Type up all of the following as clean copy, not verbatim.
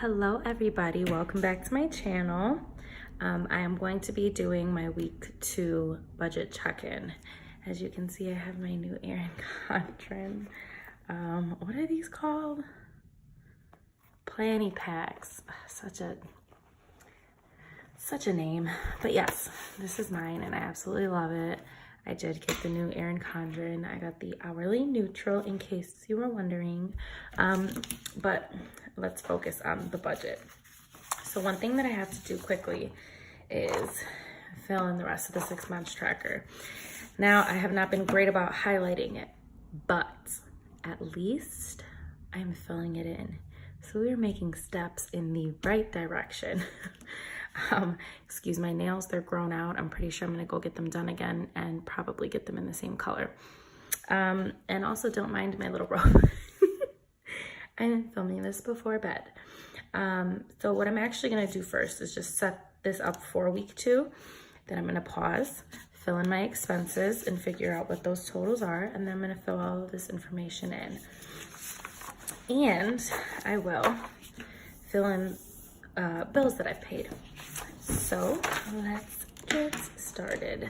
Hello everybody, welcome back to my channel. I am going to be doing my week 2 budget check-in. As you can see, I have my new Erin Condren. What are these called? Planny packs. Such a name. But yes, this is mine and I absolutely love it. I did get the new Erin Condren. I got the hourly neutral in case you were wondering. But let's focus on the budget. So one thing that I have to do quickly is fill in the rest of the 6 months tracker. Now, I have not been great about highlighting it, but at least I'm filling it in. So we're making steps in the right direction. Excuse my nails, they're grown out. I'm pretty sure I'm gonna go get them done again and probably get them in the same color. And also don't mind my little robe. I'm filming this before bed. So what I'm actually gonna do first is just set this up for week 2. Then I'm gonna pause, fill in my expenses and figure out what those totals are. And then I'm gonna fill all of this information in. And I will fill in bills that I've paid. So let's get started.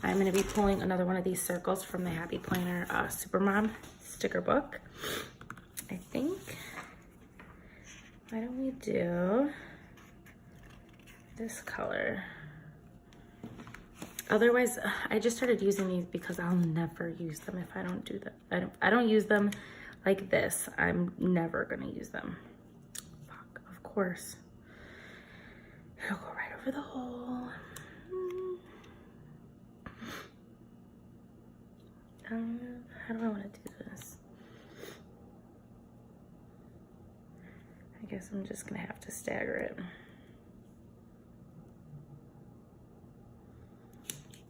I'm gonna be pulling another one of these circles from the Happy Planner Supermom sticker book. I think, why don't we do this color? Otherwise, I just started using these because I'll never use them if I don't do that. I don't use them like this. I'm never gonna use them. Fuck, of course. It'll go right over the hole. How do I want to do this? I guess I'm just gonna have to stagger it.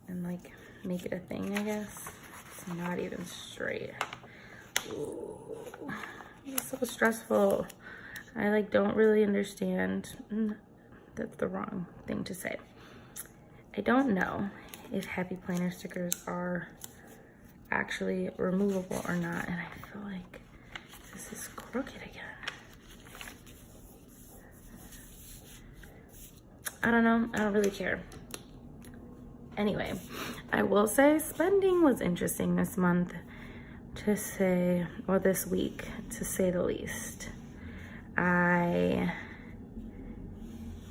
And like make it a thing, I guess. It's not even straight. Ooh, it's so stressful. I like don't really understand. That's the wrong thing to say. I don't know if Happy Planner stickers are actually removable or not, and I feel like this is crooked again. I don't know, I don't really care. Anyway, I will say spending was interesting this month to say, or this week to say the least. I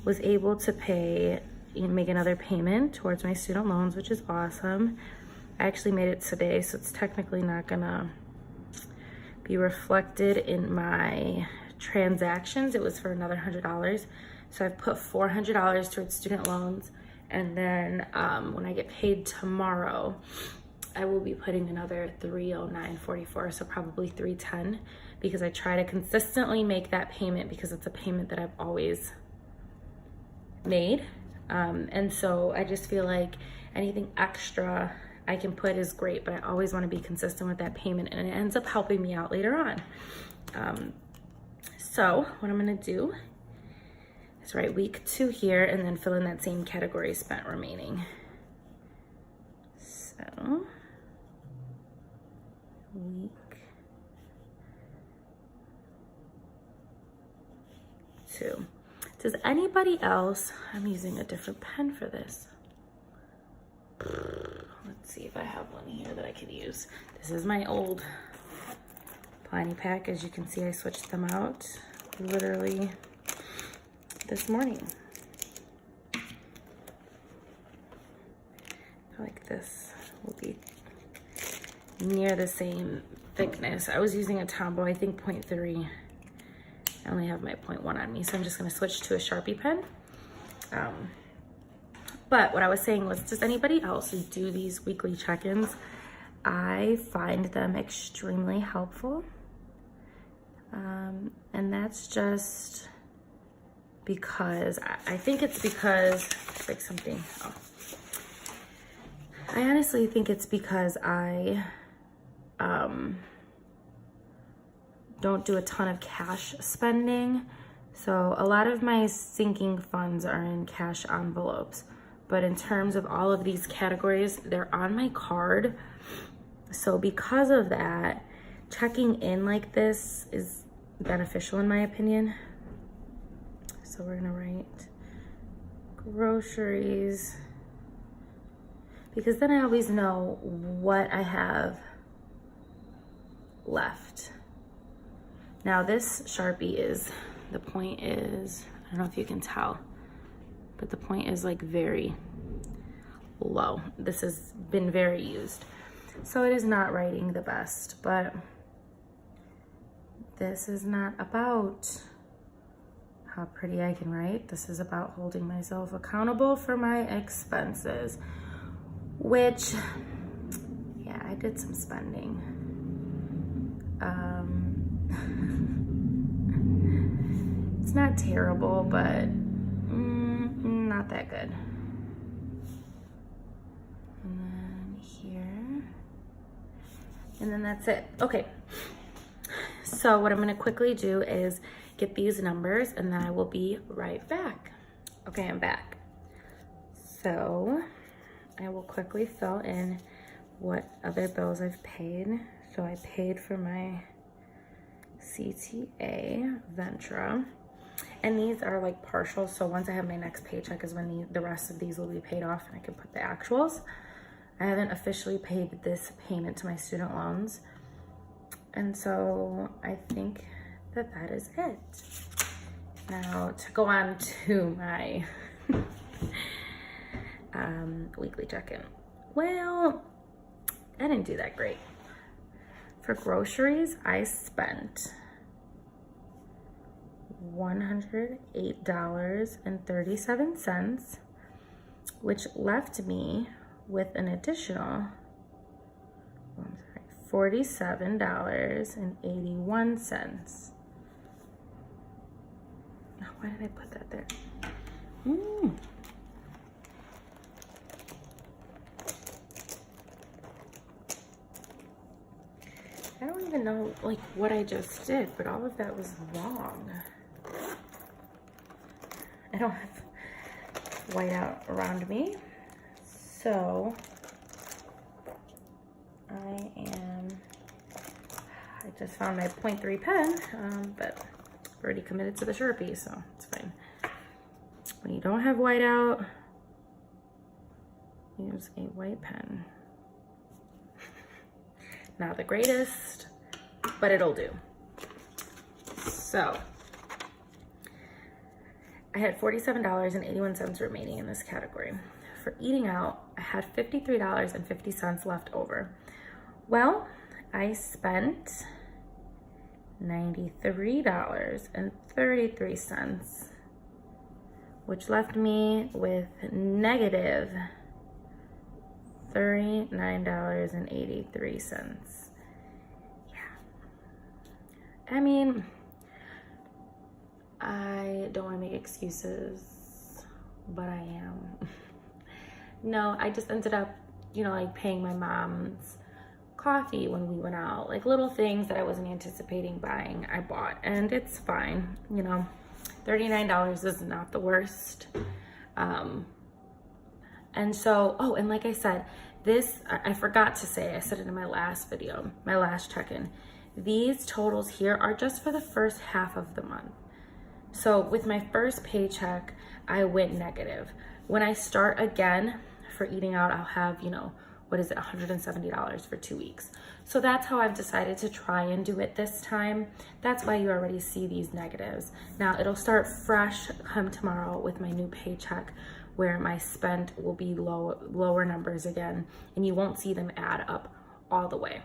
was able to make another payment towards my student loans, which is awesome. I actually made it today, so it's technically not gonna be reflected in my transactions. It was for another $100. So I've put $400 towards student loans. And then when I get paid tomorrow, I will be putting another $309.44, so probably $310, because I try to consistently make that payment because it's a payment that I've always made. And so I just feel like anything extra I can put is great, but I always want to be consistent with that payment, and it ends up helping me out later on. So what I'm gonna do is write week 2 here and then fill in that same category spent remaining. So week 2. Does anybody else, I'm using a different pen for this. Let's see if I have one here that I could use. This is my old Planny pack. As you can see, I switched them out literally this morning. I feel like this will be near the same thickness. I was using a Tombow, I think 0.3. I only have my 0.1 on me, so I'm just gonna switch to a Sharpie pen. But what I was saying was, does anybody else do these weekly check-ins? I find them extremely helpful. And that's just because, I think it's because, like something, I honestly think it's because I don't do a ton of cash spending. So a lot of my sinking funds are in cash envelopes. But in terms of all of these categories, they're on my card. So because of that, checking in like this is beneficial in my opinion. So we're gonna write groceries, because then I always know what I have left. Now this Sharpie is, the point is, I don't know if you can tell, but the point is like very low. This has been very used. So it is not writing the best, but this is not about how pretty I can write. This is about holding myself accountable for my expenses, which, yeah, I did some spending. It's not terrible, but not that good. And then here, and then that's it. Okay, so what I'm gonna quickly do is get these numbers and then I will be right back. Okay, I'm back. So I will quickly fill in what other bills I've paid. So I paid for my CTA, Ventra, and these are like partial. So once I have my next paycheck is when the rest of these will be paid off and I can put the actuals. I haven't officially paid this payment to my student loans. And so I think that that is it. Now to go on to my weekly check-in. Well, I didn't do that great. For groceries, I spent $108.37, which left me with an additional $47.81. Why did I put that there? I don't even know like what I just did, but all of that was wrong. I don't have whiteout around me, so I just found my 0.3 pen, but I've already committed to the Sharpie, so it's fine. When you don't have whiteout, use a white pen. Not the greatest, but it'll do. So I had $47.81 remaining in this category. For eating out, I had $53.50 left over. Well, I spent $93.33, which left me with negative $39.83. Yeah. I mean, I don't want to make excuses, but I am. No, I just ended up, you know, like paying my mom's coffee when we went out. Like little things that I wasn't anticipating buying, I bought, and it's fine. You know, $39 is not the worst. And so, oh, and like I said, this, I forgot to say, I said it in my last video, my last check-in. These totals here are just for the first half of the month. So with my first paycheck, I went negative. When I start again for eating out, I'll have, you know, what is it, $170 for 2 weeks. So that's how I've decided to try and do it this time. That's why you already see these negatives. Now it'll start fresh come tomorrow with my new paycheck, where my spend will be lower numbers again, and you won't see them add up all the way.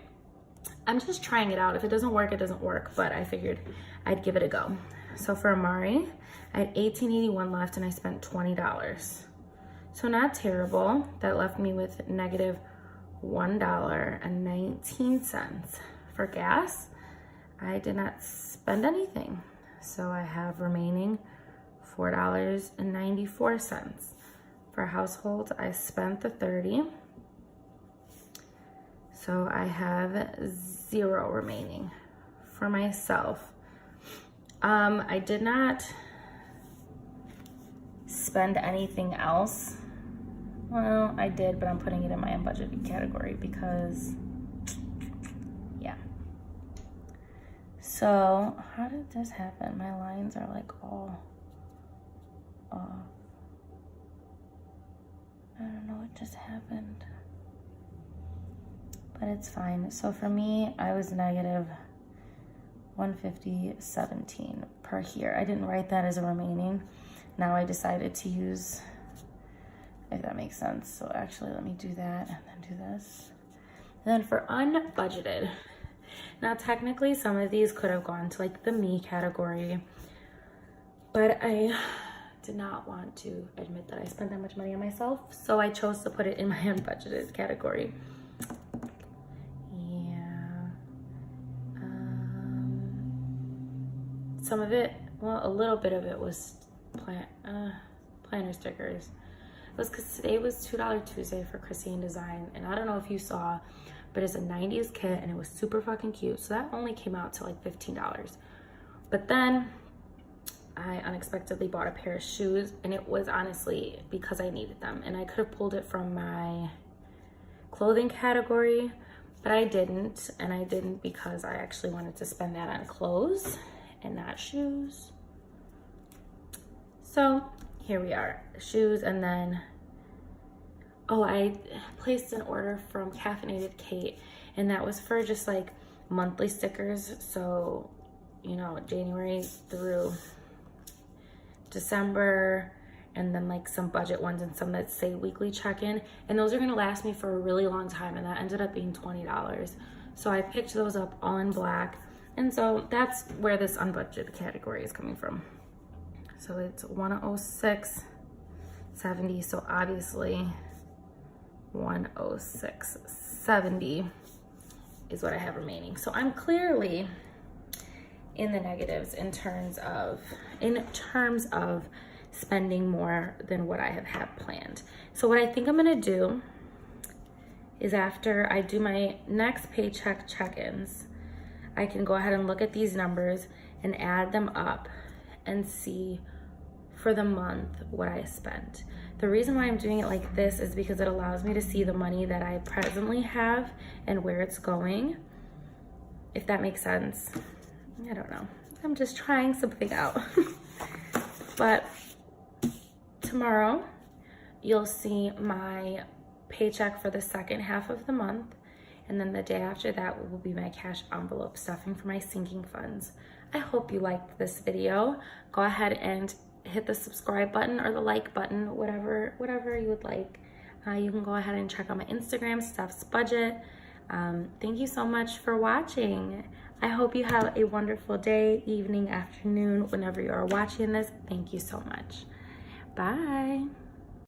I'm just trying it out. If it doesn't work, it doesn't work, but I figured I'd give it a go. So for Amari, I had $18.81 left and I spent $20. So not terrible. That left me with negative $1.19. For gas, I did not spend anything. So I have remaining $4.94. For household, I spent the $30. So I have $0 remaining. For myself, I did not spend anything else. Well, I did, but I'm putting it in my unbudgeted category because, yeah. So how did this happen? My lines are like all off. I don't know what just happened, but it's fine. So for me, I was negative 150.17 per here. I didn't write that as a remaining. Now I decided to use, if that makes sense. So actually let me do that and then do this. And then for unbudgeted, now technically some of these could have gone to like the me category, but I did not want to admit that I spent that much money on myself, so I chose to put it in my unbudgeted category. Yeah. Some of it, well, a little bit of it was planner stickers. It was because today was $2 Tuesday for Christine Design, and I don't know if you saw, but it's a 90s kit and it was super fucking cute. So that only came out to like $15. But then I unexpectedly bought a pair of shoes, and it was honestly because I needed them, and I could have pulled it from my clothing category, but I didn't. And I didn't because I actually wanted to spend that on clothes and not shoes. So here we are, shoes. And then, oh, I placed an order from Caffeinated Kate, and that was for just like monthly stickers. So, you know, January through December, and then like some budget ones and some that say weekly check-in, and those are gonna last me for a really long time, and that ended up being $20. So I picked those up all in black, and so that's where this unbudgeted category is coming from. So it's 106.70, so obviously 106.70 is what I have remaining. So I'm clearly in the negatives in terms of spending more than what I have had planned. So what I think I'm gonna do is, after I do my next paycheck check-ins, I can go ahead and look at these numbers and add them up and see for the month what I spent. The reason why I'm doing it like this is because it allows me to see the money that I presently have and where it's going, if that makes sense. I don't know. I'm just trying something out. But tomorrow, you'll see my paycheck for the second half of the month. And then the day after that will be my cash envelope stuffing for my sinking funds. I hope you liked this video. Go ahead and hit the subscribe button or the like button, whatever you would like. You can go ahead and check out my Instagram, Steph's Budget. Thank you so much for watching. I hope you have a wonderful day, evening, afternoon, whenever you are watching this. Thank you so much. Bye.